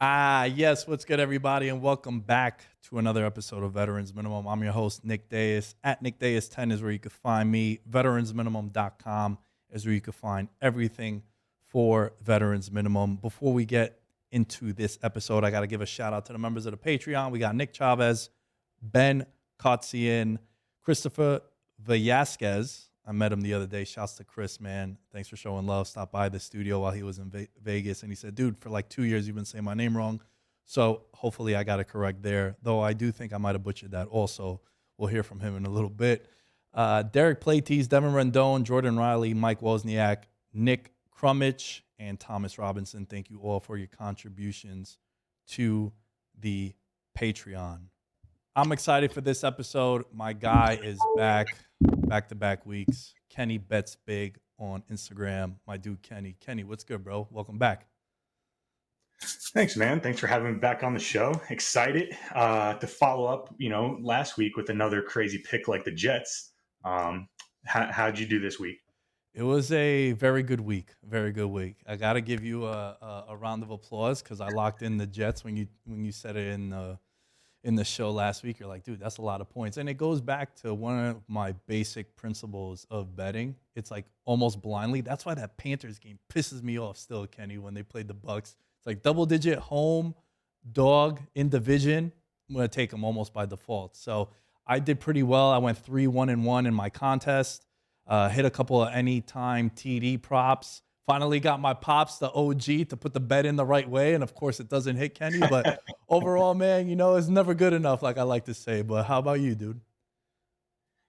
Yes, what's good, everybody, and welcome back to another episode of Veterans Minimum. I'm your host, Nick Deus. At Nick Deus 10 is where you can find me. VeteransMinimum.com is where you can find everything for Veterans Minimum. Before we get into this episode, I got to give a shout out to the members of the Patreon. We got Nick Chavez, Ben Kotzian, Christopher Velasquez. I met him the other day. Shouts to Chris, man. Thanks for showing love. Stopped by the studio while he was in Vegas. And he said, dude, for like 2 years, you've been saying my name wrong. So hopefully I got it correct there. Though I do think I might have butchered that also. We'll hear from him in a little bit. Derek Platees, Devin Rendon, Jordan Riley, Mike Wozniak, Nick Crummich, and Thomas Robinson. Thank you all for your contributions to the Patreon. I'm excited for this episode. My guy is back-to-back weeks. Kenny Bets Big on Instagram. My dude, Kenny. Kenny, what's good, bro? Welcome back. Thanks, man. Thanks for having me back on the show. Excited to follow up, last week with another crazy pick like the Jets. How'd you do this week? It was a very good week. Very good week. I got to give you a round of applause because I locked in the Jets when you said it in the show last week. You're like, dude, that's a lot of points. And it goes back to one of my basic principles of betting. It's like almost blindly. That's why that Panthers game pisses me off still, Kenny, when they played the Bucks. It's like double-digit home dog in division. I'm going to take them almost by default. So I did pretty well. I went 3-1-1 in my contest. Hit a couple of anytime TD props. Finally got my pops, the OG, to put the bet in the right way. And, of course, it doesn't hit Kenny. But overall, man, it's never good enough, like I like to say. But how about you, dude?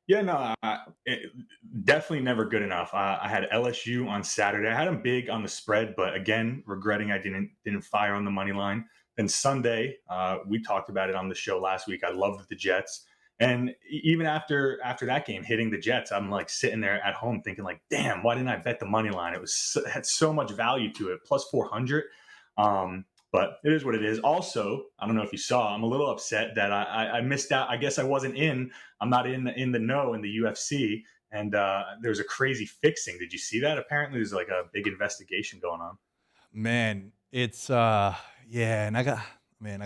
Yeah, no, definitely never good enough. I had LSU on Saturday. I had them big on the spread, but again, regretting I didn't fire on the money line. Then Sunday, we talked about it on the show last week. I loved the Jets. And even after that game, hitting the Jets, I'm like sitting there at home thinking like, damn, why didn't I bet the money line? It had so much value to it, plus 400. But it is what it is. Also, I don't know if you saw, I'm a little upset that I missed out. I guess I'm not in the know in the UFC. And there's a crazy fixing. Did you see that? Apparently, there's like a big investigation going on. Man, it's yeah, and I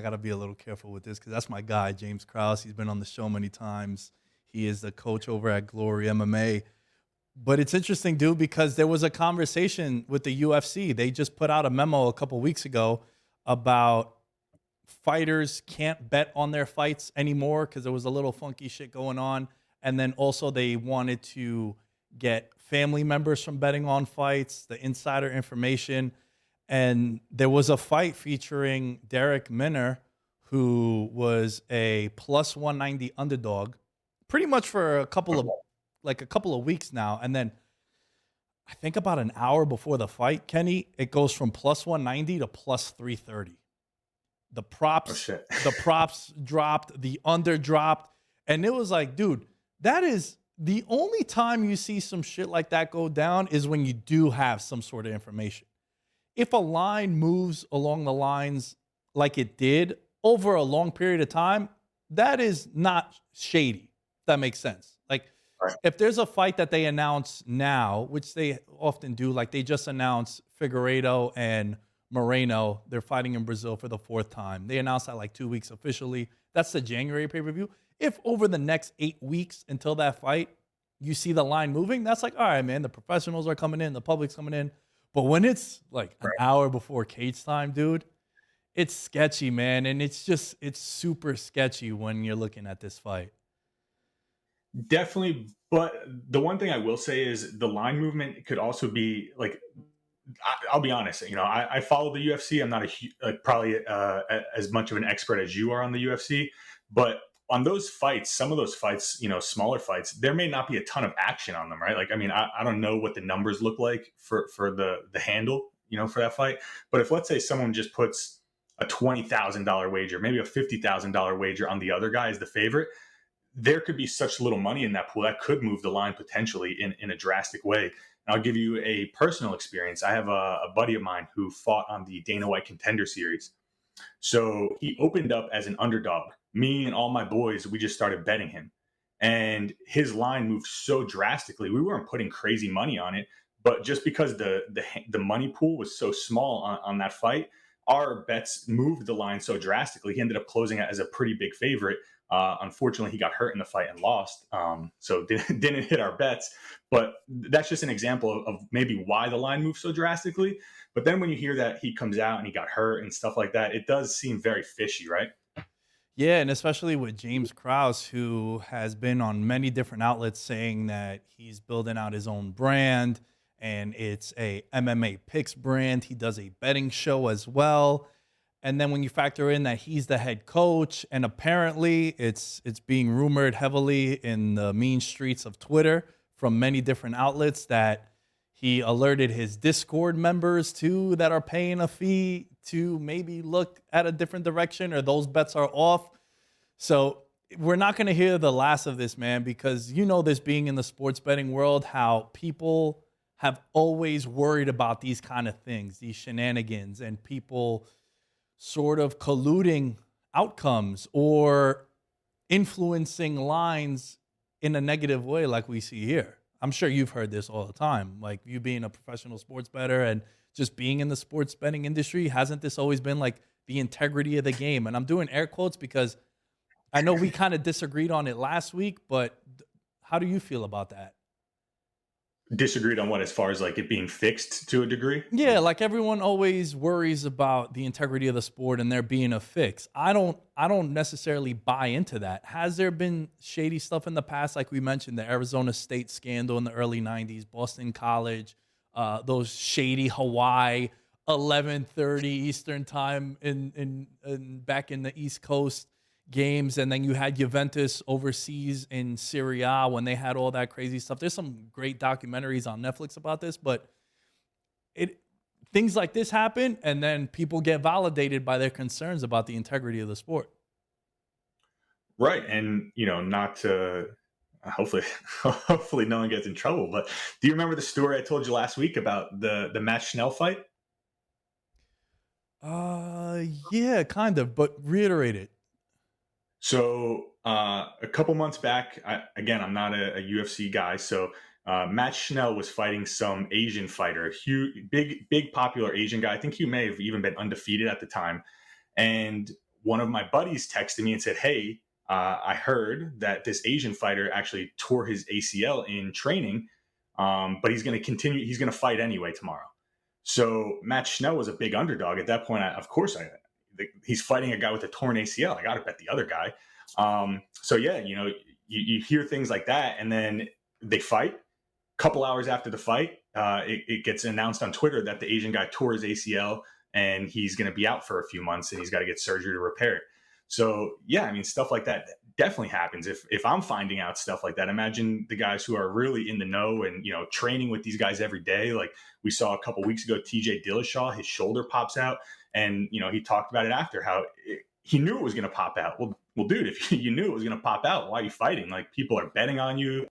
got to be a little careful with this because that's my guy, James Krause. He's been on the show many times. He is the coach over at Glory MMA. But it's interesting, dude, because there was a conversation with the UFC. They just put out a memo a couple weeks ago about fighters can't bet on their fights anymore because there was a little funky shit going on. And then also they wanted to get family members from betting on fights, the insider information. And there was a fight featuring Derek Minner, who was a plus 190 underdog pretty much for a couple of weeks now. And then I think about an hour before the fight, Kenny, it goes from plus 190 to plus 330. The props, the props dropped, the under dropped. And it was like, dude, that is the only time you see some shit like that go down is when you do have some sort of information. If a line moves along the lines like it did over a long period of time, that is not shady. If that makes sense. Like, Right. If there's a fight that they announce now, which they often do, like they just announced Figueiredo and Moreno, they're fighting in Brazil for the fourth time. They announced that like 2 weeks officially. That's the January pay-per-view. If over the next 8 weeks until that fight, you see the line moving, that's like, all right, man, the professionals are coming in, the public's coming in. But when it's like an hour before cage time, dude, it's sketchy, man. And it's super sketchy when you're looking at this fight. Definitely. But the one thing I will say is the line movement could also be like, I'll be honest, I follow the UFC. I'm not probably as much of an expert as you are on the UFC, but on those fights, some of those fights, smaller fights, there may not be a ton of action on them, right? Like, I mean, I don't know what the numbers look like for the handle, for that fight. But if let's say someone just puts a $20,000 wager, maybe a $50,000 wager on the other guy as the favorite, there could be such little money in that pool that could move the line potentially in a drastic way. And I'll give you a personal experience. I have a buddy of mine who fought on the Dana White Contender Series. So he opened up as an underdog. Me and all my boys, we just started betting him. And his line moved so drastically. We weren't putting crazy money on it, but just because the money pool was so small on that fight, our bets moved the line so drastically. He ended up closing it as a pretty big favorite. Unfortunately, he got hurt in the fight and lost, so didn't hit our bets. But that's just an example of maybe why the line moved so drastically. But then when you hear that he comes out and he got hurt and stuff like that, it does seem very fishy, right? Yeah, and especially with James Krause, who has been on many different outlets saying that he's building out his own brand and it's a MMA picks brand. He does a betting show as well. And then when you factor in that he's the head coach, and apparently it's being rumored heavily in the mean streets of Twitter from many different outlets that he alerted his Discord members too that are paying a fee to maybe look at a different direction or those bets are off. So we're not going to hear the last of this, man, because you know this being in the sports betting world, how people have always worried about these kind of things, these shenanigans, and people sort of colluding outcomes or influencing lines in a negative way like we see here. I'm sure you've heard this all the time. Like you being a professional sports bettor and just being in the sports betting industry, hasn't this always been like the integrity of the game? And I'm doing air quotes because I know we kind of disagreed on it last week, but how do you feel about that? Disagreed on what, as far as like it being fixed to a degree? Yeah, like everyone always worries about the integrity of the sport and there being a fix. I don't necessarily buy into that. Has there been shady stuff in the past, like we mentioned, the Arizona State scandal in the early 90s, Boston College, those shady Hawaii 11:30 Eastern time in back in the East Coast games, and then you had Juventus overseas in Syria when they had all that crazy stuff. There's some great documentaries on Netflix about this, but it things like this happen, and then people get validated by their concerns about the integrity of the sport. Right. And, not to hopefully, hopefully no one gets in trouble, but do you remember the story I told you last week about the Matt Schnell fight? Yeah, kind of, but reiterate it. So a couple months back, again, I'm not a UFC guy, so Matt Schnell was fighting some Asian fighter, huge, big popular Asian guy. I think he may have even been undefeated at the time. And one of my buddies texted me and said, "Hey, I heard that this Asian fighter actually tore his ACL in training, but he's going to continue. He's going to fight anyway tomorrow." So Matt Schnell was a big underdog at that point. Of course, he's fighting a guy with a torn ACL. I got to bet the other guy. So yeah, you hear things like that, and then they fight. Couple hours after the fight, it gets announced on Twitter that the Asian guy tore his ACL and he's going to be out for a few months and he's got to get surgery to repair it. So yeah, I mean, stuff like that definitely happens. If I'm finding out stuff like that, imagine the guys who are really in the know and training with these guys every day. Like we saw a couple weeks ago, TJ Dillashaw, his shoulder pops out, and he talked about it after how he knew it was going to pop out. Well, dude, if you knew it was going to pop out, why are you fighting? Like people are betting on you.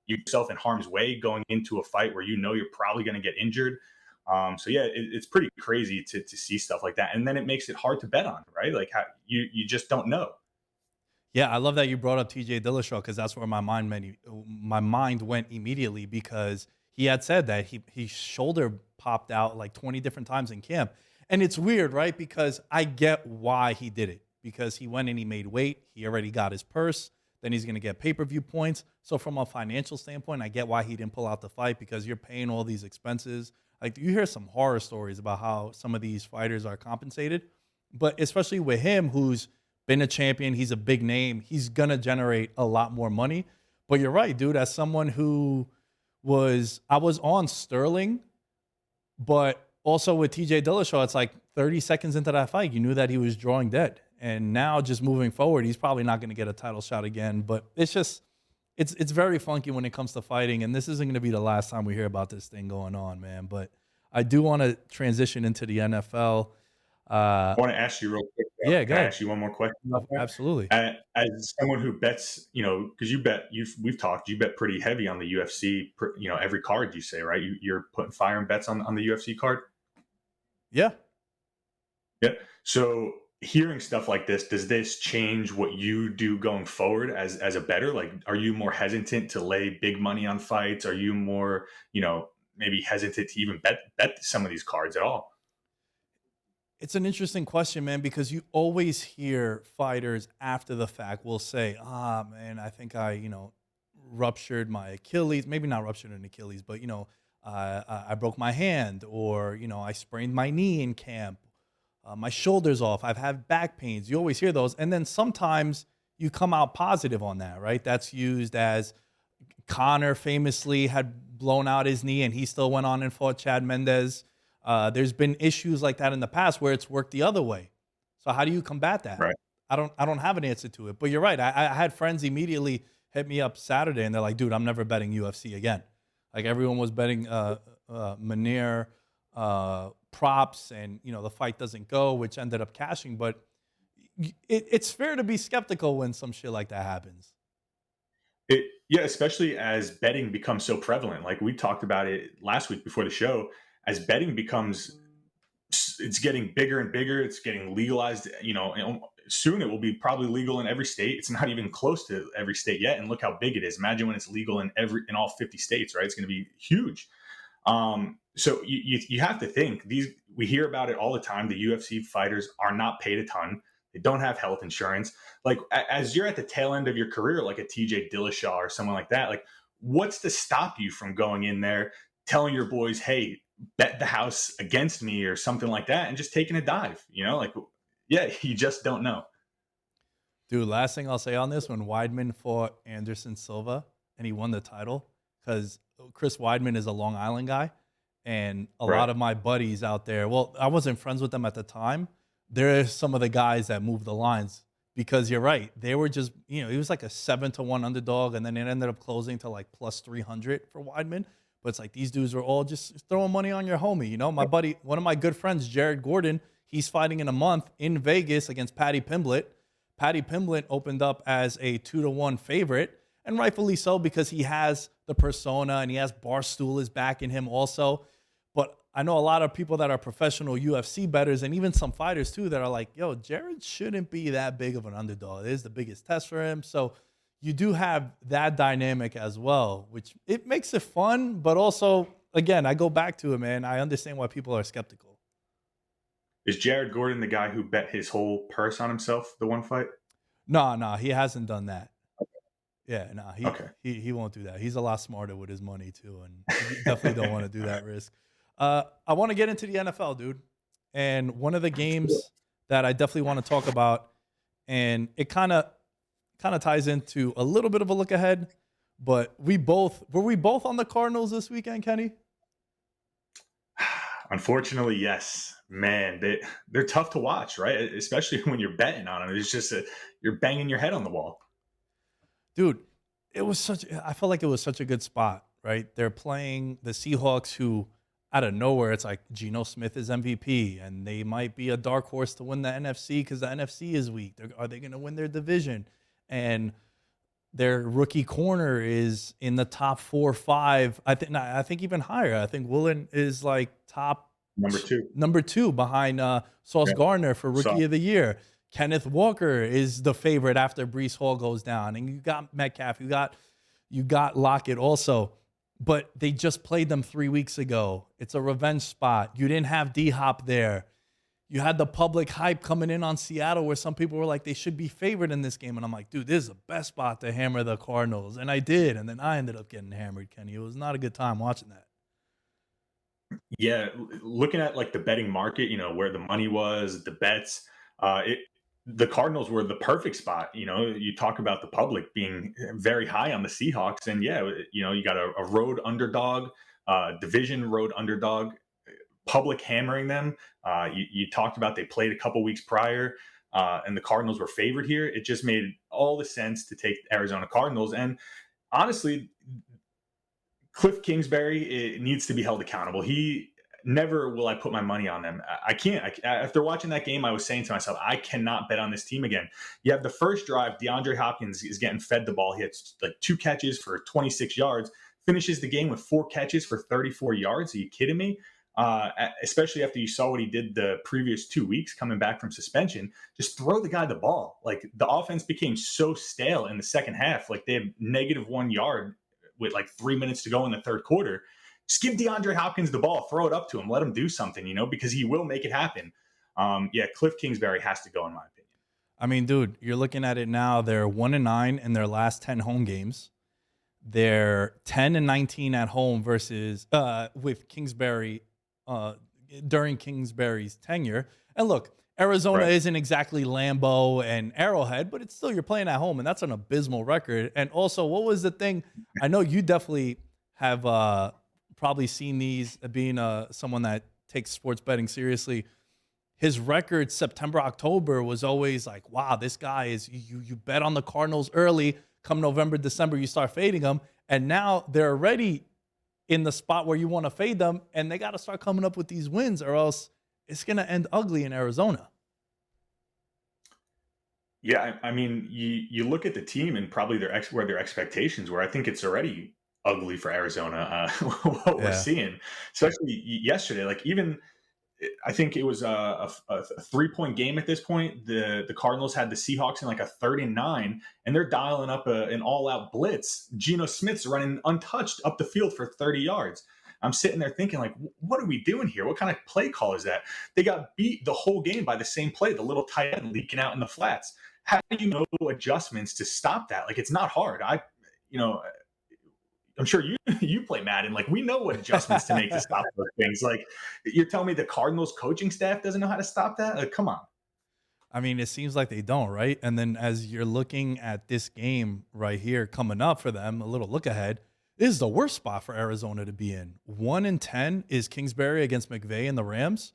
Yourself in harm's way going into a fight where you're probably going to get injured. So yeah, it's pretty crazy to see stuff like that, and then it makes it hard to bet on, right? Like how you just don't know. Yeah, I love that you brought up TJ Dillashaw because that's where my mind went immediately because he had said that his shoulder popped out like 20 different times in camp. And it's weird, right? Because I get why he did it because he went and he made weight. He already got his purse. Then he's going to get pay-per-view points. So from a financial standpoint, I get why he didn't pull out the fight because you're paying all these expenses. Like you hear some horror stories about how some of these fighters are compensated, but especially with him, who's been a champion, he's a big name, he's going to generate a lot more money. But you're right, dude, as someone who I was on Sterling, but also with TJ Dillashaw, it's like 30 seconds into that fight, you knew that he was drawing dead. And now just moving forward, he's probably not going to get a title shot again. But it's very funky when it comes to fighting. And this isn't going to be the last time we hear about this thing going on, man. But I do want to transition into the NFL. I want to ask you real quick. Yeah, go Can I ahead. ask you one more question about that? Absolutely. As someone who bets, because we've talked, you bet pretty heavy on the UFC. Every card you say, right? You're putting fire and bets on the UFC card. Yeah. Yeah. So hearing stuff like this, does this change what you do going forward as a bettor? Like, are you more hesitant to lay big money on fights? Are you more, maybe hesitant to even bet some of these cards at all? It's an interesting question, man, because you always hear fighters after the fact will say, "Ah, man, I think I ruptured my Achilles. Maybe not ruptured an Achilles, but I broke my hand, or I sprained my knee in camp. My shoulder's off. I've had back pains." You always hear those, and then sometimes you come out positive on that, right? That's used as Connor famously had blown out his knee, and he still went on and fought Chad Mendez. There's been issues like that in the past where it's worked the other way. So how do you combat that? Right. I don't have an answer to it. But you're right. I had friends immediately hit me up Saturday, and they're like, "Dude, I'm never betting UFC again." Like everyone was betting Manir props, and the fight doesn't go, which ended up cashing. But it's fair to be skeptical when some shit like that happens. Yeah, especially as betting becomes so prevalent. Like we talked about it last week before the show, as betting becomes, it's getting bigger and bigger. It's getting legalized. And soon it will be probably legal in every state. It's not even close to every state yet. And look how big it is. Imagine when it's legal in all 50 states, right? It's going to be huge. So you have to think we hear about it all the time. The UFC fighters are not paid a ton. They don't have health insurance. Like as you're at the tail end of your career, like a TJ Dillashaw or someone like that, like what's to stop you from going in there, telling your boys, "Hey, bet the house against me," or something like that, and just taking a dive? Like yeah, you just don't know. Dude, last thing I'll say on this, when Weidman fought Anderson Silva and he won the title, because Chris Weidman is a Long Island guy, and a lot Right. of my buddies out there, well, I wasn't friends with them at the time. They're some of the guys that moved the lines, because you're right. They were just, he was like a 7-1 underdog, and then it ended up closing to like plus 300 for Weidman. But it's like these dudes were all just throwing money on your homie. My buddy, one of my good friends, Jared Gordon, he's fighting in a month in Vegas against Paddy Pimblett. Paddy Pimblett opened up as a 2-1 favorite, and rightfully so, because he has the persona and he has Barstool is backing him also. But I know a lot of people that are professional UFC bettors, and even some fighters too, that are like, "Yo, Jared shouldn't be that big of an underdog. It is the biggest test for him." So you do have that dynamic as well, which it makes it fun, but also, again, I go back to it, man. I understand why people are skeptical. Is Jared Gordon the guy who bet his whole purse on himself the one fight? No, no, he hasn't done that. Yeah, no, he Okay. he won't do that. He's a lot smarter with his money too, and you definitely don't want to do that risk. I want to get into the NFL, dude. And one of the games that I definitely want to talk about, and it kind of ties into a little bit of a look ahead, but we both on the Cardinals this weekend, Kenny? Unfortunately, yes. Man, they're tough to watch, right? Especially when you're betting on them. It's just you're banging your head on the wall. Dude, I felt like it was such a good spot, right? They're playing the Seahawks, who out of nowhere, it's like Geno Smith is MVP, and they might be a dark horse to win the NFC because the NFC is weak. Are they going to win their division? And their rookie corner is in the top 4 or 5. I think even higher. I think Woolen is like top Number two. number 2 behind Sauce Yeah. Gardner for So Rookie of the Year. Kenneth Walker is the favorite after Brees Hall goes down, and you got Metcalf, you got Lockett also. But they just played them 3 weeks ago. It's a revenge spot. You didn't have D Hop there. You had the public hype coming in on Seattle, where some people were like, they should be favored in this game. And I'm like, dude, this is the best spot to hammer the Cardinals. And I did. And then I ended up getting hammered, Kenny. It was not a good time watching that. yeah, looking at like the betting market, where the money was, the bets, the Cardinals were the perfect spot. You talk about the public being very high on the Seahawks, and yeah, you got a road underdog, division road underdog, public hammering them. You talked about they played a couple weeks prior, and the Cardinals were favored here. It just made all the sense to take Arizona Cardinals. And honestly, Cliff Kingsbury, it needs to be held accountable. He never will I put my money on them. I can't. After watching that game, I was saying to myself, I cannot bet on this team again. You have the first drive, DeAndre Hopkins is getting fed the ball. He hits like 2 catches for 26 yards, finishes the game with 4 catches for 34 yards. Are you kidding me? Especially after you saw what he did the previous 2 weeks coming back from suspension. Just throw the guy the ball. Like the offense became so stale in the second half. Like they had -1 yard with like 3 minutes to go in the third quarter. Just give DeAndre Hopkins the ball, throw it up to him, let him do something, because he will make it happen. Yeah, Cliff Kingsbury has to go in my opinion. I mean, dude, you're looking at it now. They're 1-9 in their last 10 home games. They're 10-19 at home versus with Kingsbury during Kingsbury's tenure. And look, Arizona Right. isn't exactly Lambeau and Arrowhead, but it's still you're playing at home, and that's an abysmal record. And also, what was the thing? I know you definitely have probably seen these being someone that takes sports betting seriously. His record September, October was always like, wow, this guy is you bet on the Cardinals early. Come November, December, you start fading them. And now they're already in the spot where you want to fade them, and they got to start coming up with these wins, or else it's going to end ugly in Arizona. Yeah, I mean, you look at the team and probably where their expectations were. I think it's already ugly for Arizona. What we're Yeah. seeing, especially yesterday. Like even I think it was a 3-point game at this point. The Cardinals had the Seahawks in like a 39, and they're dialing up an all-out blitz. Geno Smith's running untouched up the field for 30 yards. I'm sitting there thinking, like, what are we doing here? What kind of play call is that? They got beat the whole game by the same play, the little tight end leaking out in the flats. How do you know adjustments to stop that? Like, it's not hard. You know, I'm sure you play Madden. Like, we know what adjustments to make to stop those things. Like, you're telling me the Cardinals coaching staff doesn't know how to stop that? Like, come on. I mean, it seems like they don't, right? And then as you're looking at this game right here coming up for them, a little look ahead, this is the worst spot for Arizona to be in. 1-10 is Kingsbury against McVay and the Rams.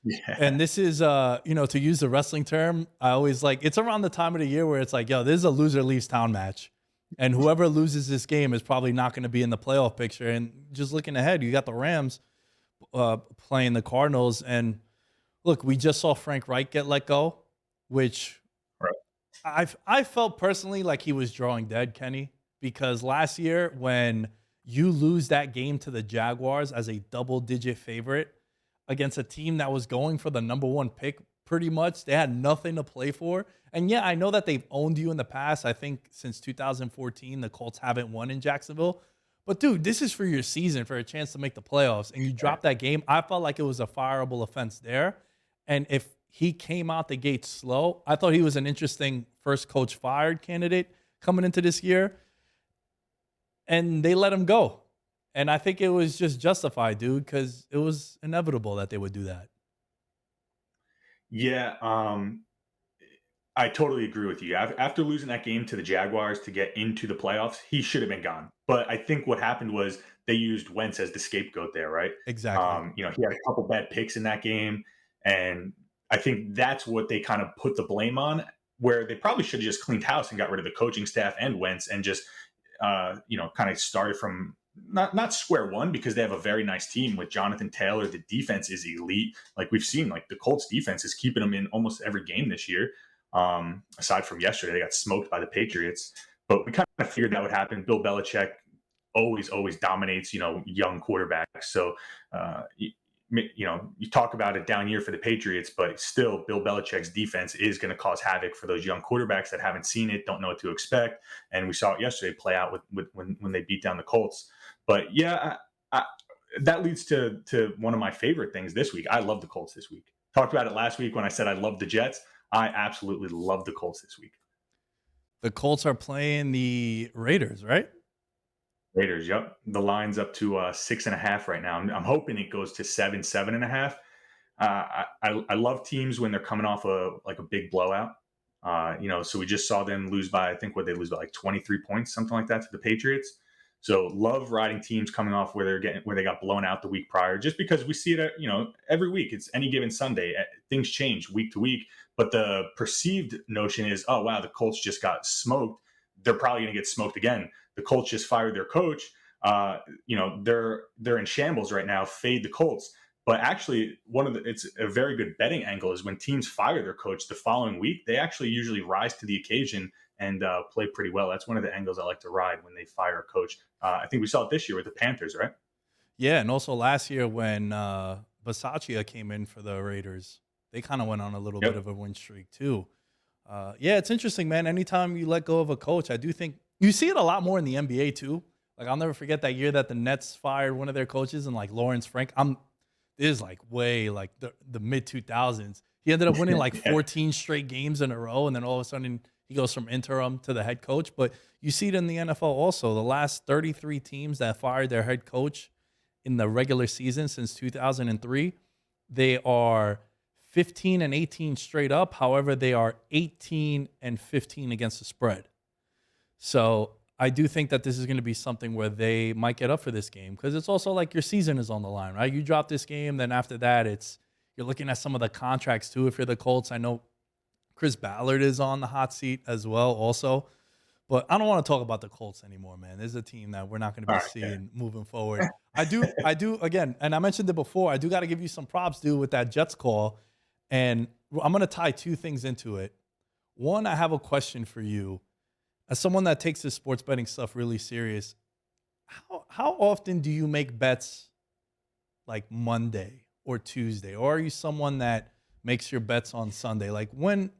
Yeah. And this is, to use the wrestling term, I always like, it's around the time of the year where it's like, yo, this is a loser leaves town match. And whoever loses this game is probably not going to be in the playoff picture. And just looking ahead, you got the Rams playing the Cardinals. And look, we just saw Frank Reich get let go, which Right. I felt personally like he was drawing dead, Kenny, because last year when you lose that game to the Jaguars as a double-digit favorite against a team that was going for the number one pick, pretty much, they had nothing to play for. And yeah, I know that they've owned you in the past. I think since 2014, the Colts haven't won in Jacksonville. But dude, this is for your season, for a chance to make the playoffs, and you drop that game. I felt like it was a fireable offense there. And if he came out the gate slow, I thought he was an interesting first coach fired candidate coming into this year. And they let him go. And I think it was just justified, dude, because it was inevitable that they would do that. Yeah. I totally agree with you. After losing that game to the Jaguars to get into the playoffs, he should have been gone. But I think what happened was they used Wentz as the scapegoat there, right? Exactly. He had a couple bad picks in that game, and I think that's what they kind of put the blame on. Where they probably should have just cleaned house and got rid of the coaching staff and Wentz and just kind of started from not square one, because they have a very nice team with Jonathan Taylor. The defense is elite. Like we've seen, like the Colts defense is keeping them in almost every game this year. Aside from yesterday, they got smoked by the Patriots, but we kind of figured that would happen. Bill Belichick always dominates, young quarterbacks. So, you talk about a down year for the Patriots, but still Bill Belichick's defense is going to cause havoc for those young quarterbacks that haven't seen it, don't know what to expect. And we saw it yesterday play out with when they beat down the Colts. But yeah, that leads to one of my favorite things this week. I love the Colts this week. Talked about it last week when I said I love the Jets. I absolutely love the Colts this week. The Colts are playing the Raiders, right? Raiders, yep. The line's up to 6.5 right now. I'm hoping it goes to 7.5. I love teams when they're coming off a big blowout. So we just saw them lose by, I think what they lose by like 23 points, something like that, to the Patriots. So love riding teams coming off where they got blown out the week prior, just because we see it, every week. It's any given Sunday. Things change week to week, but the perceived notion is, oh wow, the Colts just got smoked. They're probably going to get smoked again. The Colts just fired their coach. They're in shambles right now. Fade the Colts. But actually, it's a very good betting angle is when teams fire their coach the following week, they actually usually rise to the occasion and play pretty well. That's one of the angles I like to ride when they fire a coach. I think we saw it this year with the Panthers, right? Yeah, and also last year when Bisaccia came in for the Raiders, they kind of went on a little bit of a win streak too. Yeah, it's interesting, man. Anytime you let go of a coach, I do think you see it a lot more in the NBA too. Like I'll never forget that year that the Nets fired one of their coaches and like Lawrence Frank. is like way like the mid 2000s. He ended up winning like Yeah. 14 straight games in a row, and then all of a sudden he goes from interim to the head coach. But you see it in the NFL also. The last 33 teams that fired their head coach in the regular season since 2003, they are 15 and 18 straight up. However, they are 18 and 15 against the spread. So I do think that this is going to be something where they might get up for this game, because it's also like your season is on the line, right? You drop this game, then after that, you're looking at some of the contracts too. If you're the Colts, I know Chris Ballard is on the hot seat as well, also. But I don't want to talk about the Colts anymore, man. This is a team that we're not going to All be right. Yeah. seeing moving forward. I do again, and I mentioned it before. I do got to give you some props, dude, with that Jets call, and I'm going to tie two things into it. One, I have a question for you. As someone that takes this sports betting stuff really serious, how often do you make bets like Monday or Tuesday? Or are you someone that makes your bets on Sunday? Like when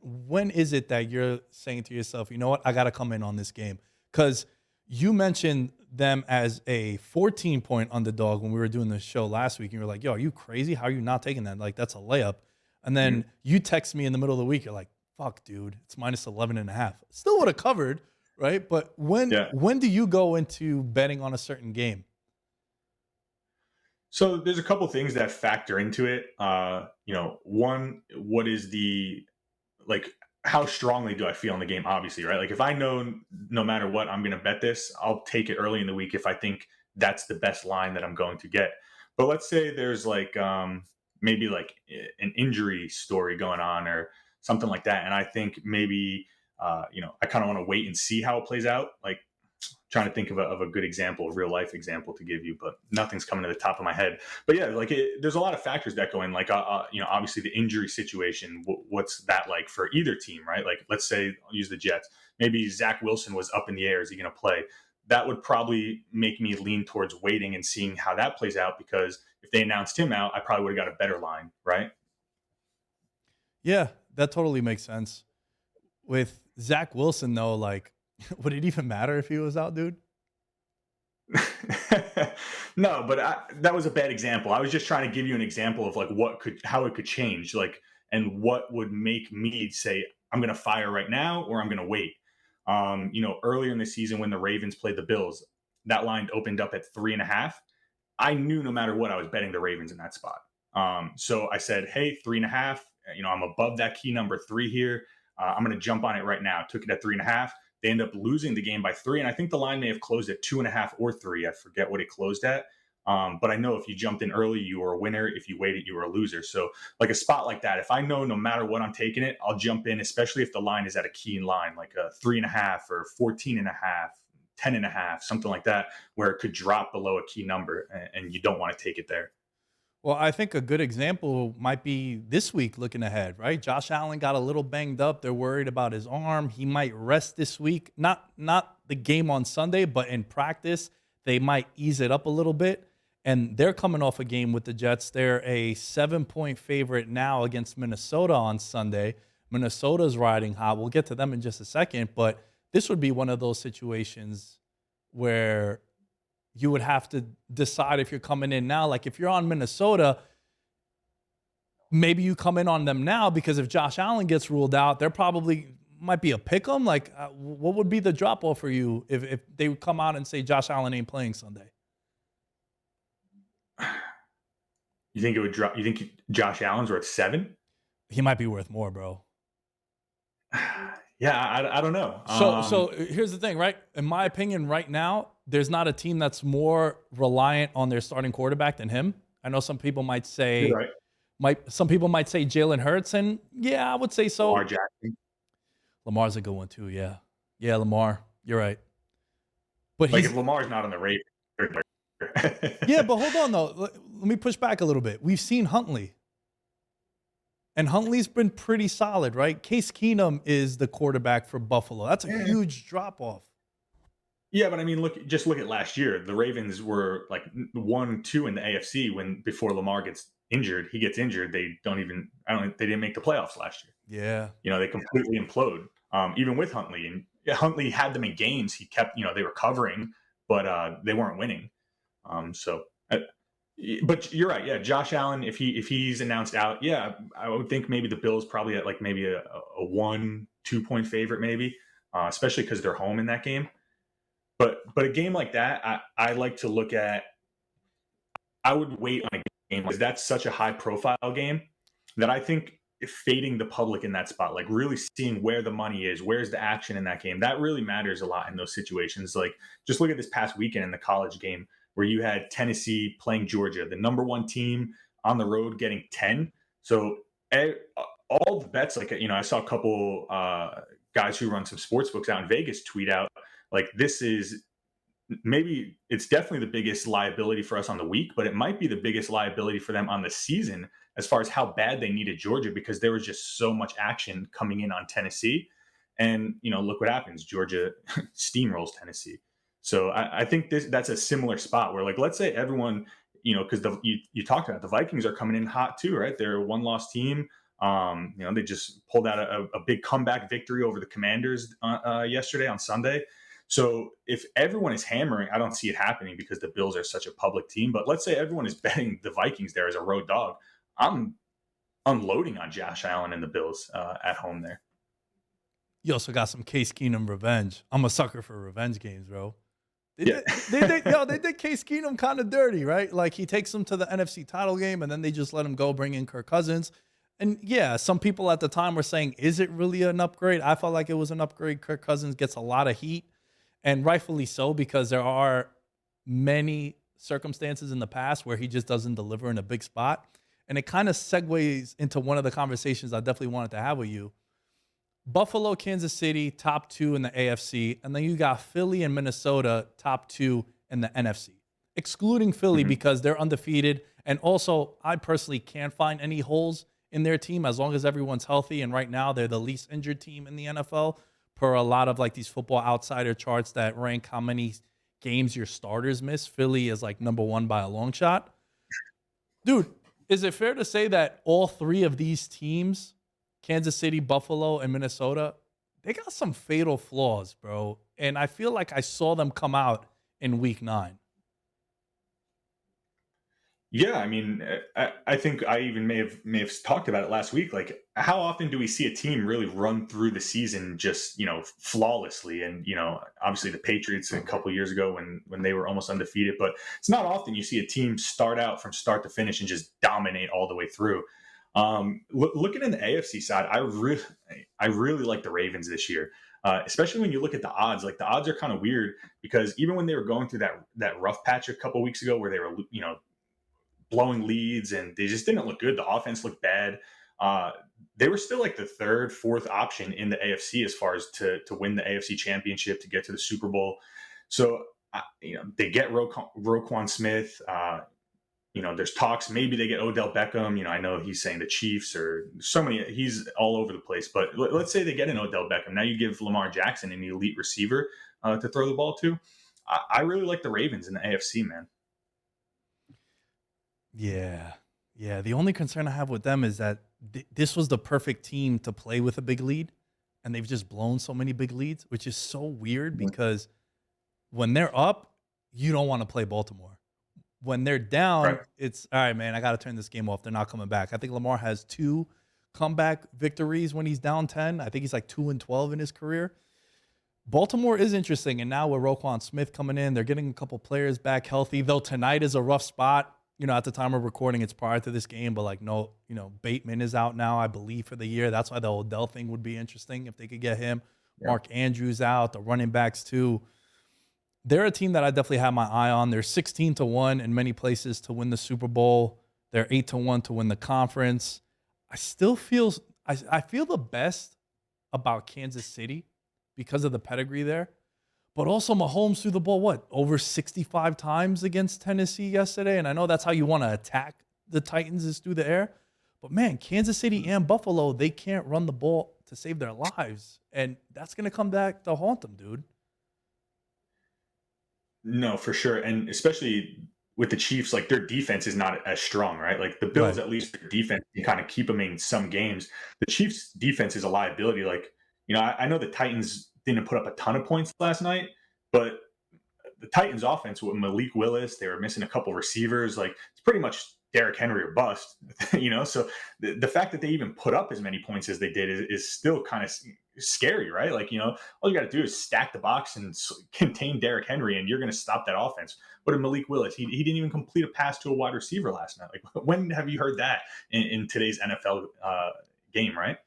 is it that you're saying to yourself, you know what, I got to come in on this game? Because you mentioned them as a 14-point underdog when we were doing the show last week. And you were like, yo, are you crazy? How are you not taking that? Like, that's a layup. And then you text me in the middle of the week. You're like, fuck, dude, it's minus 11.5. Still would have covered. Right. But when do you go into betting on a certain game? So there's a couple things that factor into it. One, what is how strongly do I feel in the game? Obviously, right? Like if I know no matter what, I'm going to bet this, I'll take it early in the week if I think that's the best line that I'm going to get. But let's say there's maybe like an injury story going on or something like that. And I think maybe, I kind of want to wait and see how it plays out. Like trying to think of a good example, a real life example to give you, but nothing's coming to the top of my head. But yeah, there's a lot of factors that go in. Obviously the injury situation. What's that like for either team, right? Like let's say I'll use the Jets. Maybe Zach Wilson was up in the air. Is he going to play? That would probably make me lean towards waiting and seeing how that plays out, because if they announced him out, I probably would have got a better line, right? Yeah, that totally makes sense. With Zach Wilson, though, like, would it even matter if he was out, dude? No, but that was a bad example. I was just trying to give you an example of like how it could change, like, and what would make me say I'm going to fire right now or I'm going to wait. Earlier in the season when the Ravens played the Bills, that line opened up at 3.5. I knew no matter what I was betting the Ravens in that spot. So I said, hey, 3.5. I'm above that key number 3 here. I'm going to jump on it right now. Took it at 3.5. They end up losing the game by 3, and I think the line may have closed at 2.5 or 3. I forget what it closed at. But I know if you jumped in early, you were a winner. If you waited, you were a loser. So like a spot like that, if I know no matter what I'm taking it, I'll jump in, especially if the line is at a key line, like a 3.5 or 14.5, 10.5, something like that, where it could drop below a key number and you don't want to take it there. Well, I think a good example might be this week looking ahead, right? Josh Allen got a little banged up. They're worried about his arm. He might rest this week. Not the game on Sunday, but in practice, they might ease it up a little bit. And they're coming off a game with the Jets. They're a 7-point favorite now against Minnesota on Sunday. Minnesota's riding hot. We'll get to them in just a second, but this would be one of those situations where you would have to decide if you're coming in now. Like if you're on Minnesota, maybe you come in on them now, because if Josh Allen gets ruled out, there probably might be a pick 'em. Like what would be the drop off for you if they would come out and say Josh Allen ain't playing Sunday? You think it would drop? You think Josh Allen's worth 7? He might be worth more, bro. Yeah, I don't know. So here's the thing, right? In my opinion, right now, there's not a team that's more reliant on their starting quarterback than him. I know some people might say, some people might say Jalen Hurts, and yeah, I would say so. Lamar Jackson. Lamar's a good one too. Yeah, Lamar. You're right. But if Lamar's not on the Ravens. Yeah, but hold on though. Let me push back a little bit. We've seen Huntley. And Huntley's been pretty solid, right? Case Keenum is the quarterback for Buffalo. That's a huge drop-off. Yeah, but I mean, look at last year. The Ravens were like 1-2 in the AFC before Lamar gets injured. He gets injured. They didn't make the playoffs last year. Yeah. They completely implode. Even with Huntley. And Huntley had them in games. He kept, they were covering, but they weren't winning. But you're right. Yeah, Josh Allen, if he's announced out, yeah, I would think maybe the Bills probably at like maybe a 1-2 point favorite, maybe, especially because they're home in that game. But a game like that, I like to look at. I would wait on a game because that's such a high profile game that I think fading the public in that spot, like really seeing where the money is, where's the action in that game, that really matters a lot in those situations. Like just look at this past weekend in the college game where you had Tennessee playing Georgia, the number one team on the road getting 10. So all the bets, like, I saw a couple guys who run some sports books out in Vegas tweet out like this is maybe it's definitely the biggest liability for us on the week, but it might be the biggest liability for them on the season as far as how bad they needed Georgia because there was just so much action coming in on Tennessee. And, look what happens. Georgia steamrolls Tennessee. So I think that's a similar spot where, like, let's say everyone, because you talked about the Vikings are coming in hot too, right? They're a one-loss team. They just pulled out a big comeback victory over the Commanders yesterday on Sunday. So if everyone is hammering, I don't see it happening because the Bills are such a public team. But let's say everyone is betting the Vikings there as a road dog. I'm unloading on Josh Allen and the Bills at home there. You also got some Case Keenum revenge. I'm a sucker for revenge games, bro. They Yeah. did Case Keenum kind of dirty, right? Like he takes them to the NFC title game and then they just let him go, bring in Kirk Cousins. And yeah, some people at the time were saying, is it really an upgrade? I felt like it was an upgrade. Kirk Cousins gets a lot of heat, and rightfully so, because there are many circumstances in the past where he just doesn't deliver in a big spot. And it kind of segues into one of the conversations I definitely wanted to have with you. Buffalo, Kansas City, top 2 in the AFC. And then you got Philly and Minnesota, top 2 in the NFC. Excluding Philly because they're undefeated. And also, I personally can't find any holes in their team as long as everyone's healthy. And right now, they're the least injured team in the NFL per a lot of like these Football Outsider charts that rank how many games your starters miss. Philly is like number 1 by a long shot. Dude, is it fair to say that all 3 of these teams, Kansas City, Buffalo, and Minnesota, they got some fatal flaws, bro? And I feel like I saw them come out in week 9. Yeah, I mean, I think I even may have talked about it last week. Like, how often do we see a team really run through the season just flawlessly? And obviously the Patriots a couple of years ago when they were almost undefeated, but it's not often you see a team start out from start to finish and just dominate all the way through. Looking in the AFC side, I really like the Ravens this year. Especially when you look at the odds, like the odds are kind of weird because even when they were going through that rough patch a couple of weeks ago where they were blowing leads and they just didn't look good. The offense looked bad. They were still like the third, fourth option in the AFC as far as to win the AFC championship, to get to the Super Bowl. So, they get Roquan Smith. There's talks. Maybe they get Odell Beckham. I know he's saying the Chiefs or so many. He's all over the place. But let's say they get an Odell Beckham. Now you give Lamar Jackson an elite receiver to throw the ball to. I really like the Ravens in the AFC, man. Yeah. The only concern I have with them is that this was the perfect team to play with a big lead, and they've just blown so many big leads, which is so weird because when they're up, you don't want to play Baltimore. When they're down, Right. it's all right, man, I got to turn this game off. They're not coming back. I think Lamar has 2 comeback victories when he's down 10. I think he's like 2-12 in his career. Baltimore is interesting. And now with Roquan Smith coming in, they're getting a couple players back healthy, though tonight is a rough spot. At the time of recording, it's prior to this game, but Bateman is out now, I believe, for the year. That's why the Odell thing would be interesting if they could get him. Yeah. Mark Andrews out, the running backs too. They're a team that I definitely have my eye on. They're 16-1 in many places to win the Super Bowl. They're 8-1 to win the conference. I still feel I feel the best about Kansas City because of the pedigree there. But also Mahomes threw the ball, over 65 times against Tennessee yesterday? And I know that's how you want to attack the Titans is through the air. But, man, Kansas City and Buffalo, they can't run the ball to save their lives. And that's going to come back to haunt them, dude. No, for sure. And especially with the Chiefs, like their defense is not as strong, right? Like the Bills, Right. at least their defense can kind of keep them in some games. The Chiefs defense is a liability. Like, I know the Titans didn't put up a ton of points last night, but the Titans offense with Malik Willis, they were missing a couple receivers. Like, it's pretty much Derrick Henry or bust, So the fact that they even put up as many points as they did is still kind of scary, right? Like, all you got to do is stack the box and contain Derrick Henry, and you're going to stop that offense. But in Malik Willis, he didn't even complete a pass to a wide receiver last night. Like, when have you heard that in today's NFL game, right?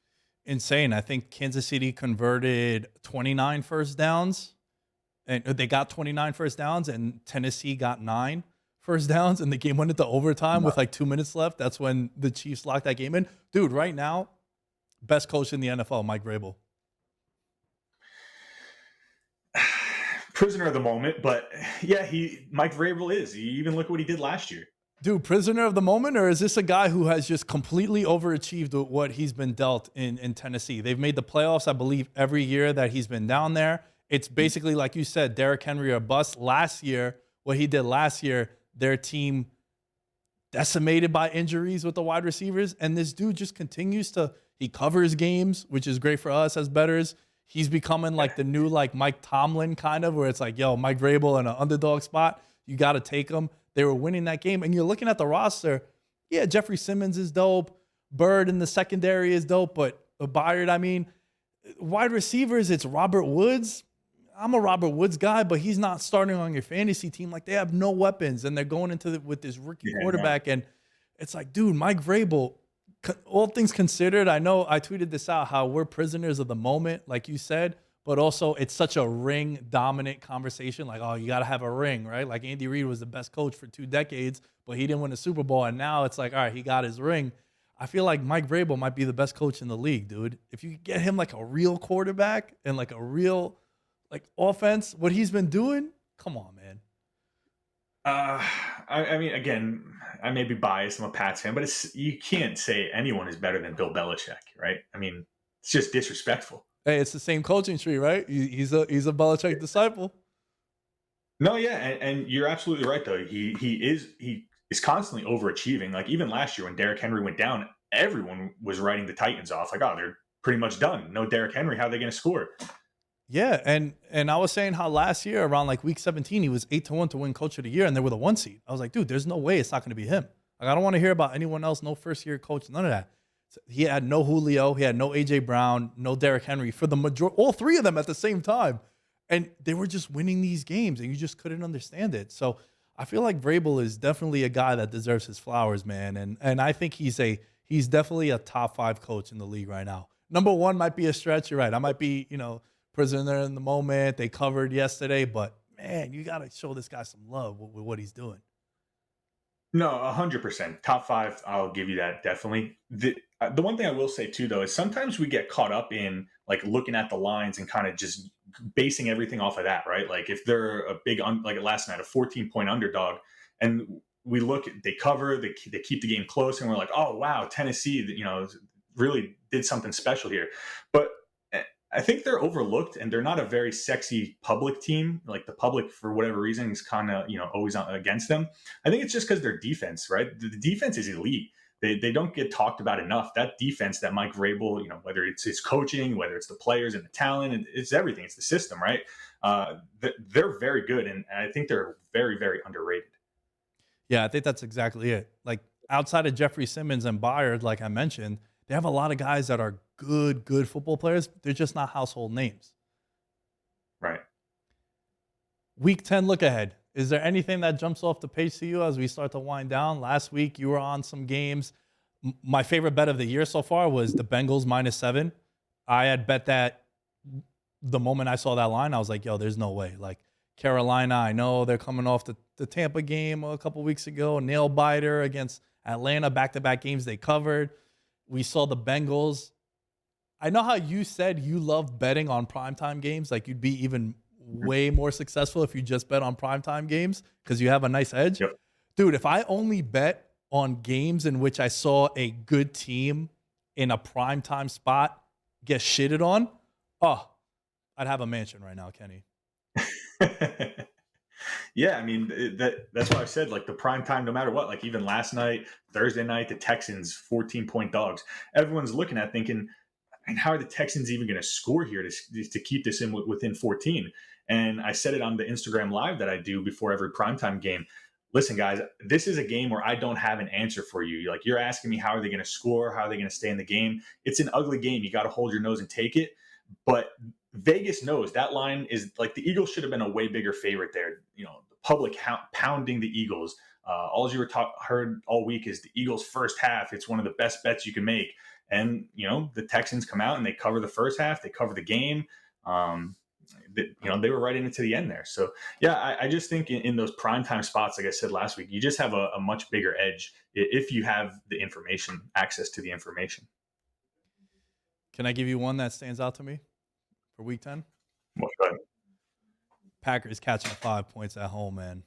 Insane. I think Kansas City converted 29 first downs, and they got 29 first downs, and Tennessee got 9 first downs, and the game went into overtime with like 2 minutes left. That's when the Chiefs locked that game in. Dude, right now, best coach in the NFL, Mike Vrabel. Prisoner of the moment, but yeah, Mike Vrabel is. You even look what he did last year. Dude, prisoner of the moment, or is this a guy who has just completely overachieved with what he's been dealt in Tennessee? They've made the playoffs, I believe, every year that he's been down there. It's basically, like you said, Derrick Henry or bust. Last year, what he did last year, their team decimated by injuries with the wide receivers, and this dude just continues to, he covers games, which is great for us as bettors. He's becoming like the new like Mike Tomlin kind of, where it's like, yo, Mike Vrabel in an underdog spot, you got to take him. They were winning that game. And you're looking at the roster. Yeah, Jeffrey Simmons is dope. Bird in the secondary is dope. But Byard, I mean, wide receivers, it's Robert Woods. I'm a Robert Woods guy, but he's not starting on your fantasy team. Like, they have no weapons, and they're going into with this rookie quarterback. And it's like, dude, Mike Vrabel, all things considered, I know I tweeted this out, how we're prisoners of the moment, like you said. But also, it's such a ring-dominant conversation. Like, oh, you got to have a ring, right? Like, Andy Reid was the best coach for 2 decades, but he didn't win a Super Bowl. And now it's like, all right, he got his ring. I feel like Mike Vrabel might be the best coach in the league, dude. If you could get him like a real quarterback and like a real like offense, what he's been doing, come on, man. I mean, again, I may be biased. I'm a Pats fan, but you can't say anyone is better than Bill Belichick, right? I mean, it's just disrespectful. Hey, it's the same coaching tree, right? He's a Belichick disciple. No, yeah, and you're absolutely right though. He is constantly overachieving. Like, even last year when Derrick Henry went down, everyone was writing the Titans off. Like, oh, they're pretty much done. No Derrick Henry, how are they going to score? Yeah, and I was saying how last year around like week 17 he was 8-1 to win Coach of the Year, and they were the 1 seed. I was like, dude, there's no way it's not going to be him. Like, I don't want to hear about anyone else. No first year coach, none of that. He had no Julio, he had no AJ Brown, no Derrick Henry for the majority, all 3 of them at the same time, and they were just winning these games, and you just couldn't understand it. So I feel like Vrabel is definitely a guy that deserves his flowers, man, and I think he's definitely a top 5 coach in the league right now. Number 1 might be a stretch. You're right. I might be prisoner in the moment. They covered yesterday, but man, you got to show this guy some love with what he's doing. No, 100%. Top 5, I'll give you that, definitely. The one thing I will say too, though, is sometimes we get caught up in like looking at the lines and kind of just basing everything off of that, right? Like, if they're a big, like last night, a 14-point underdog, and we look, they cover, they keep the game close, and we're like, oh wow, Tennessee, really did something special here. But I think they're overlooked, and they're not a very sexy public team. Like, the public, for whatever reason, is kind of always against them. I think it's just because their defense, right? The defense is elite. They don't get talked about enough. That defense that Mike Vrabel, whether it's his coaching, whether it's the players and the talent, and it's everything. It's the system, right? They're very good, and I think they're very, very underrated. Yeah, I think that's exactly it. Like, outside of Jeffrey Simmons and Byard, like I mentioned, they have a lot of guys that are good football players. They're just not household names. Right. Week 10 look ahead. Is there anything that jumps off the page to you as we start to wind down? Last week, you were on some games. My favorite bet of the year so far was the Bengals -7. I had bet that the moment I saw that line. I was like, yo, there's no way. Like, Carolina, I know they're coming off the Tampa game a couple weeks ago, nail biter against Atlanta, back-to-back games they covered. We saw the Bengals. I know how you said you love betting on primetime games. Like, you'd be even way more successful if you just bet on primetime games because you have a nice edge. Yep. Dude, if I only bet on games in which I saw a good team in a primetime spot get shitted on, I'd have a mansion right now, Kenny. Yeah, I mean, that's why I said, like, the prime time, no matter what. Like, even last night, Thursday night, the Texans 14-point dogs. Everyone's looking at thinking, and how are the Texans even going to score here to keep this in within 14? And I said it on the Instagram live that I do before every primetime game. Listen, guys, this is a game where I don't have an answer for you. Like, you're asking me, how are they going to score? How are they going to stay in the game? It's an ugly game. You got to hold your nose and take it. But Vegas knows that line is like, the Eagles should have been a way bigger favorite there. You know, the public pounding the Eagles. All you heard all week is the Eagles first half. It's one of the best bets you can make. And, you know, the Texans come out and they cover the first half. They cover the game. They were right into the end there. So, yeah, I just think in those primetime spots, like I said last week, you just have a much bigger edge if you have the information, access to the information. Can I give you one that stands out to me for week 10? Well, go ahead. Packers catching 5 points at home, man.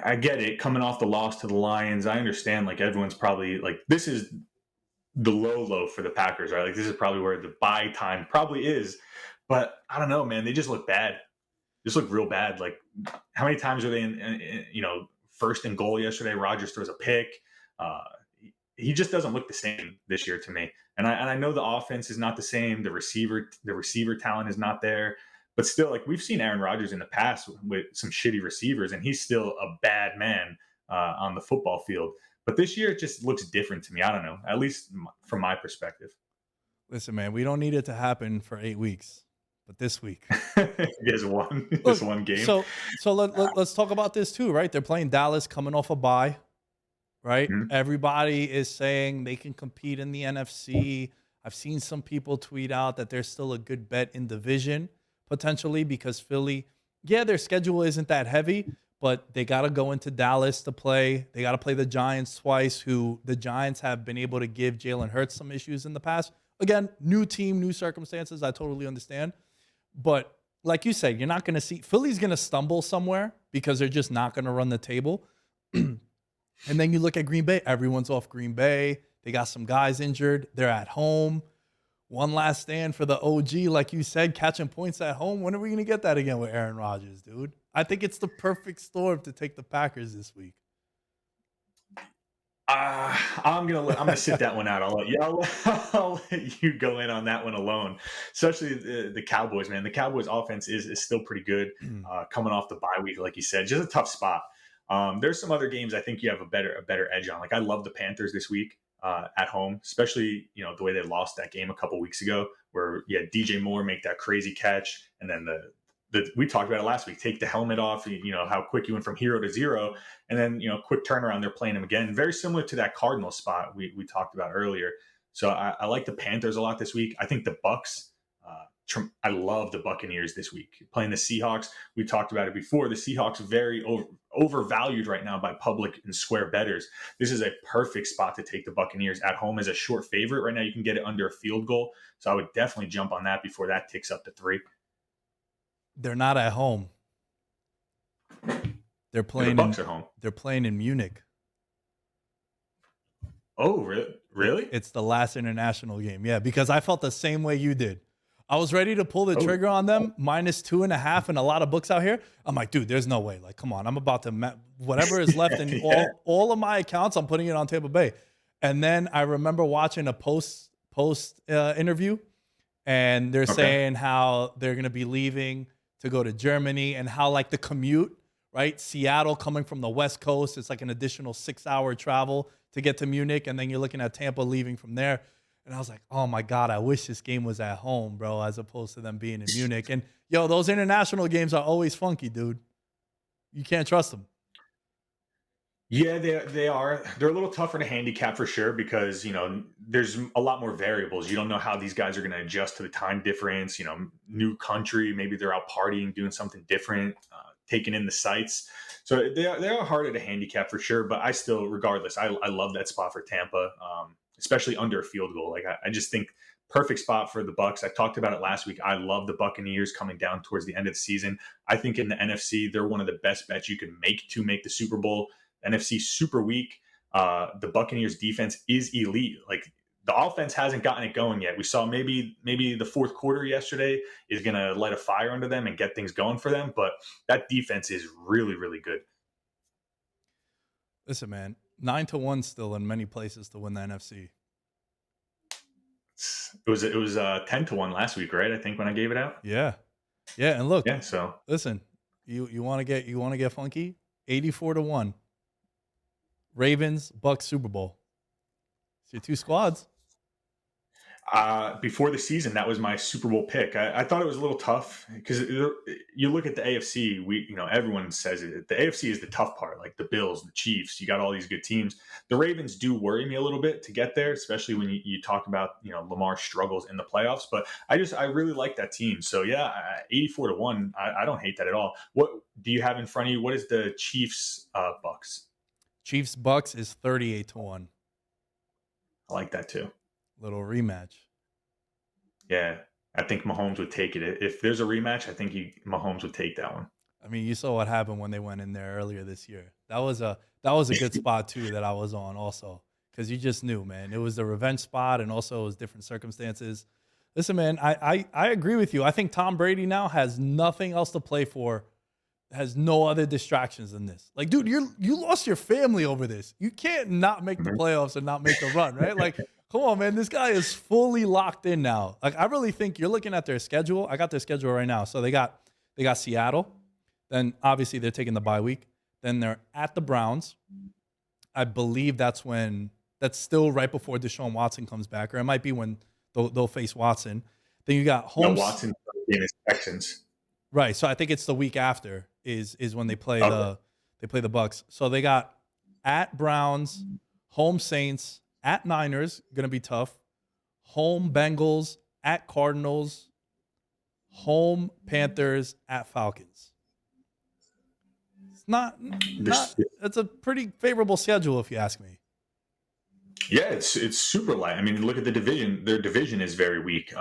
I get it. Coming off the loss to the Lions, I understand, like, everyone's probably like, this is the low for the Packers, right? Like, this is probably where the buy time probably is. But I don't know, man. They just look bad. Just look real bad. Like, how many times are they in first and goal yesterday? Rodgers throws a pick. He just doesn't look the same this year to me. And I know the offense is not the same. The receiver talent is not there. But still, like, we've seen Aaron Rodgers in the past with some shitty receivers, and he's still a bad man on the football field. But this year, it just looks different to me. I don't know, at least from my perspective. Listen, man, we don't need it to happen for 8 weeks, but this week. There's one game. So let's talk about this too, right? They're playing Dallas coming off a bye, right? Mm-hmm. Everybody is saying they can compete in the NFC. I've seen some people tweet out that they're still a good bet in division, potentially, because Philly, their schedule isn't that heavy, but they got to go into Dallas to play. They got to play the Giants twice, who the Giants have been able to give Jalen Hurts some issues in the past. Again, new team, new circumstances. I totally understand. But like you said, you're not going to see Philly's going to stumble somewhere because they're just not going to run the table. And then you look at Green Bay. Everyone's off Green Bay. They got some guys injured. They're at home. One last stand for the OG, like you said, catching points at home. When are we going to get that again with Aaron Rodgers, dude? I think it's the perfect storm to take the Packers this week. I'm gonna sit that one out. I'll let you go in on that one alone. Especially the Cowboys, man. The Cowboys offense is still pretty good. Coming off the bye week, like you said, just a tough spot. There's some other games I think you have a better edge on. Like, I love the Panthers this week at home, especially the way they lost that game a couple weeks ago, where you had DJ Moore make that crazy catch, and then we talked about it last week. Take the helmet off, how quick he went from hero to zero, and then quick turnaround. They're playing him again, very similar to that Cardinals spot we talked about earlier. So I like the Panthers a lot this week. I think the Bucks. I love the Buccaneers this week playing the Seahawks. We talked about it before. The Seahawks very overvalued right now by public and square bettors. This is a perfect spot to take the Buccaneers at home as a short favorite. Right now, you can get it under a field goal. So I would definitely jump on that before that ticks up to 3. They're not at home. They're playing. The Bucks are home. They're playing in Munich. Oh, really? It's the last international game. Yeah, because I felt the same way you did. I was ready to pull the trigger on them, -2.5 and a lot of books out here. I'm like, dude, there's no way. Like, come on. I'm about to whatever is left in all of my accounts, I'm putting it on Tampa Bay. And then I remember watching a post interview, and they're saying how they're going to be leaving to go to Germany, and how, like, the commute, right? Seattle coming from the West Coast, it's like an additional 6-hour travel to get to Munich. And then you're looking at Tampa leaving from there. And I was like, oh, my God, I wish this game was at home, bro, as opposed to them being in Munich. And, those international games are always funky, dude. You can't trust them. Yeah, they are. They're a little tougher to handicap for sure because, there's a lot more variables. You don't know how these guys are going to adjust to the time difference, new country. Maybe they're out partying, doing something different, taking in the sights. So they are harder to handicap for sure. But I still, regardless, I love that spot for Tampa. Especially under a field goal. Like, I just think perfect spot for the Bucks. I talked about it last week. I love the Buccaneers coming down towards the end of the season. I think in the NFC, they're one of the best bets you can make to make the Super Bowl. NFC super weak. The Buccaneers defense is elite. Like, the offense hasn't gotten it going yet. We saw maybe the fourth quarter yesterday is going to light a fire under them and get things going for them. But that defense is really, really good. Listen, man, 9-1 still in many places to win the NFC. It was 10-1 last week, right? I think when I gave it out. Yeah. Yeah. And look, Yeah. So listen, you want to get funky? 84-1. Ravens, Bucks, Super Bowl. It's your two squads. before the season, that was my Super Bowl pick. I thought it was a little tough because you look at the AFC. Everyone says it. The AFC is the tough part, like the Bills, the Chiefs. You got all these good teams. The Ravens do worry me a little bit to get there, especially when you talk about Lamar's struggles in the playoffs. But I really like that team. So yeah, 84-1. I don't hate that at all. What do you have in front of you? What is the Chiefs Bucks? Chiefs Bucks is 38-1. I like that too. Little rematch. Yeah, I think Mahomes would take it. If there's a rematch, I think Mahomes would take that one. I mean, you saw what happened when they went in there earlier this year. That was a good spot too that I was on also, because you just knew, man, it was the revenge spot, and also it was different circumstances. Listen, man, I agree with you. I think Tom Brady now has nothing else to play for, has no other distractions than this. Like, dude, you lost your family over this. You can't not make the playoffs and not make the run, right? Like, come on, man. This guy is fully locked in now. Like, I really think you're looking at their schedule. I got their schedule right now. So they got Seattle. Then obviously they're taking the bye week. Then they're at the Browns. I believe that's still right before Deshaun Watson comes back, or it might be when they'll face Watson. Then you got home. No, Watson game is Texans. Right. So I think it's the week after is when they play the Bucks. So they got at Browns, home Saints, at Niners, gonna be tough. Home Bengals, at Cardinals, home Panthers, at Falcons. It's a pretty favorable schedule if you ask me. Yeah, it's super light. I mean, look at the division. Their division is very weak.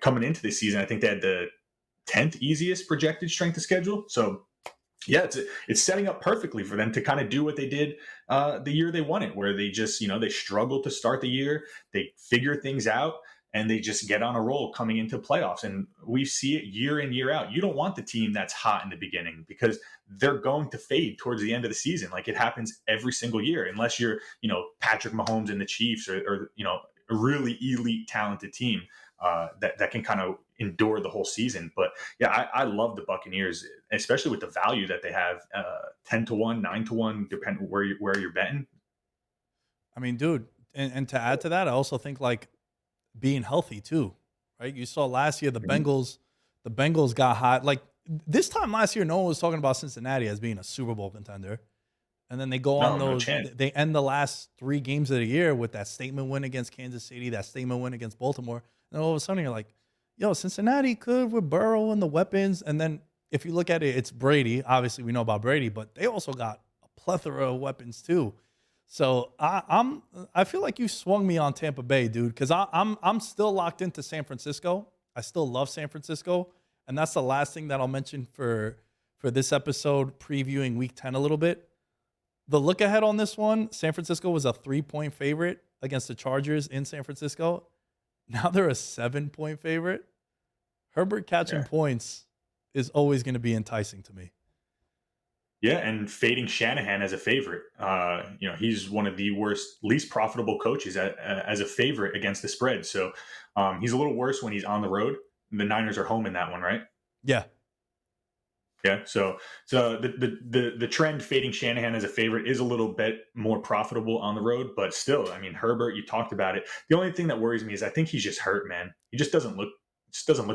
Coming into the season, I think they had the 10th easiest projected strength of schedule. So yeah, it's setting up perfectly for them to kind of do what they did the year they won it, where they just, they struggled to start the year. They figure things out and they just get on a roll coming into playoffs. And we see it year in, year out. You don't want the team that's hot in the beginning because they're going to fade towards the end of the season. Like it happens every single year, unless you're, Patrick Mahomes and the Chiefs or a really elite talented team that can kind of endure the whole season. But yeah, I love the Buccaneers, especially with the value that they have, 10-1, 9-1, depending where you're betting. I mean, dude, and to add to that, I also think like being healthy too, right? You saw last year the Bengals got hot. Like this time last year, no one was talking about Cincinnati as being a Super Bowl contender. And then they go on those. They end the last 3 games of the year with that statement win against Kansas City, that statement win against Baltimore. And all of a sudden, you're like, yo, Cincinnati could with Burrow and the weapons. And then if you look at it, it's Brady. Obviously, we know about Brady, but they also got a plethora of weapons too. So I feel like you swung me on Tampa Bay, dude, because I'm still locked into San Francisco. I still love San Francisco, and that's the last thing that I'll mention for this episode, previewing Week 10 a little bit. The look ahead on this one, San Francisco was a 3-point favorite against the Chargers in San Francisco. Now they're a 7-point favorite. Herbert catching points is always going to be enticing to me. Yeah, and fading Shanahan as a favorite. He's one of the least profitable coaches as a favorite against the spread. So he's a little worse when he's on the road. The Niners are home in that one, right? Yeah. Yeah. So the trend fading Shanahan as a favorite is a little bit more profitable on the road, but still, I mean, Herbert, you talked about it. The only thing that worries me is I think he's just hurt, man. He just doesn't look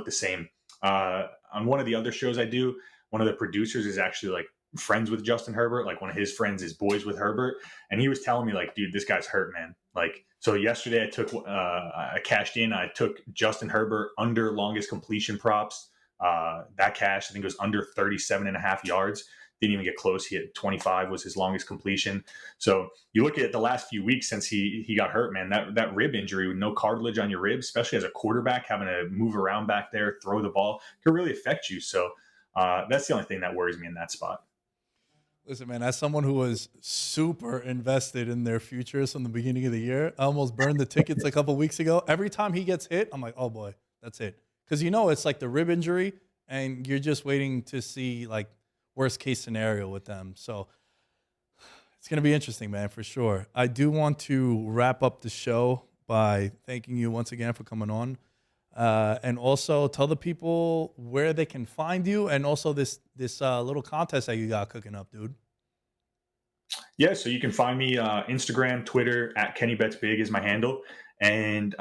the same. On one of the other shows I do, one of the producers is actually like friends with Justin Herbert. Like one of his friends is boys with Herbert. And he was telling me like, dude, this guy's hurt, man. Like, so yesterday I cashed in, I took Justin Herbert under longest completion props. That cash, I think it was under 37.5 yards. Didn't even get close. He had 25 was his longest completion. So you look at the last few weeks since he got hurt, man, that rib injury with no cartilage on your ribs, especially as a quarterback, having to move around back there, throw the ball, could really affect you. So that's the only thing that worries me in that spot. Listen, man, as someone who was super invested in their futures from the beginning of the year, I almost burned the tickets a couple weeks ago. Every time he gets hit, I'm like, oh boy, that's it. Because it's like the rib injury, and you're just waiting to see like worst case scenario with them. So It's going to be interesting, man, for sure. I do want to wrap up the show by thanking you once again for coming on. And also tell the people where they can find you, and also this little contest that you got cooking up, dude. Yeah, so you can find me Instagram, Twitter at Kenny Bets Big is my handle, and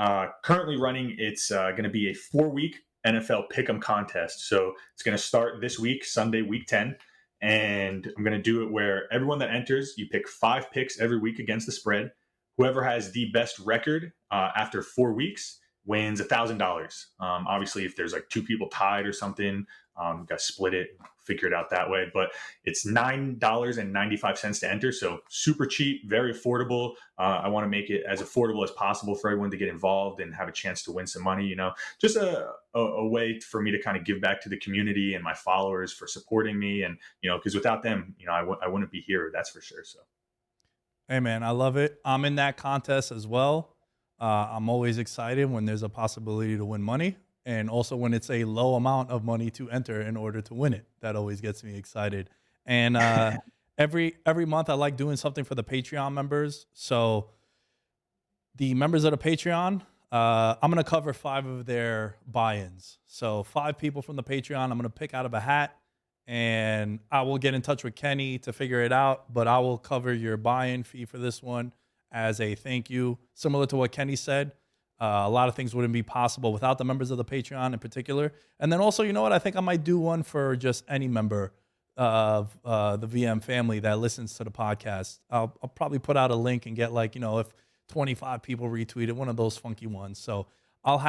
currently running. It's going to be a 4-week NFL Pick'em contest. So it's going to start this week, Sunday, week 10, and I'm going to do it where everyone that enters, you pick 5 picks every week against the spread. Whoever has the best record after 4 weeks wins $1,000. Obviously, if there's like 2 people tied or something, you got to split it, figure it out that way. But it's $9.95 to enter, so super cheap, very affordable. I want to make it as affordable as possible for everyone to get involved and have a chance to win some money. Just a way for me to kind of give back to the community and my followers for supporting me, and because without them, I wouldn't be here. That's for sure. So, Hey, man, I love it. I'm in that contest as well. I'm always excited when there's a possibility to win money, and also when it's a low amount of money to enter in order to win it. That always gets me excited. And every month I like doing something for the Patreon members. So the members of the Patreon, I'm going to cover 5 of their buy-ins. So 5 people from the Patreon I'm going to pick out of a hat, and I will get in touch with Kenny to figure it out, but I will cover your buy-in fee for this one as a thank you. Similar to what Kenny said, a lot of things wouldn't be possible without the members of the Patreon in particular. And then also, you know what? I think I might do one for just any member of the VM family that listens to the podcast. I'll probably put out a link and get if 25 people retweet it, one of those funky ones. So I'll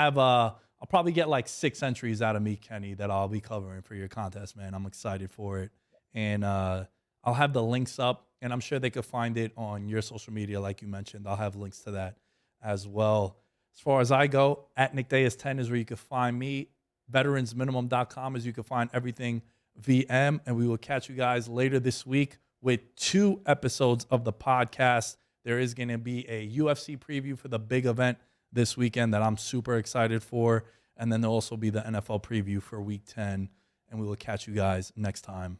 probably get 6 entries out of me, Kenny, that I'll be covering for your contest, man. I'm excited for it. And I'll have the links up, and I'm sure they could find it on your social media, like you mentioned. I'll have links to that as well. As far as I go, at NickDayis10 is where you can find me. VeteransMinimum.com is you can find everything VM, and we will catch you guys later this week with 2 episodes of the podcast. There is going to be a UFC preview for the big event this weekend that I'm super excited for, and then there'll also be the NFL preview for Week 10, and we will catch you guys next time.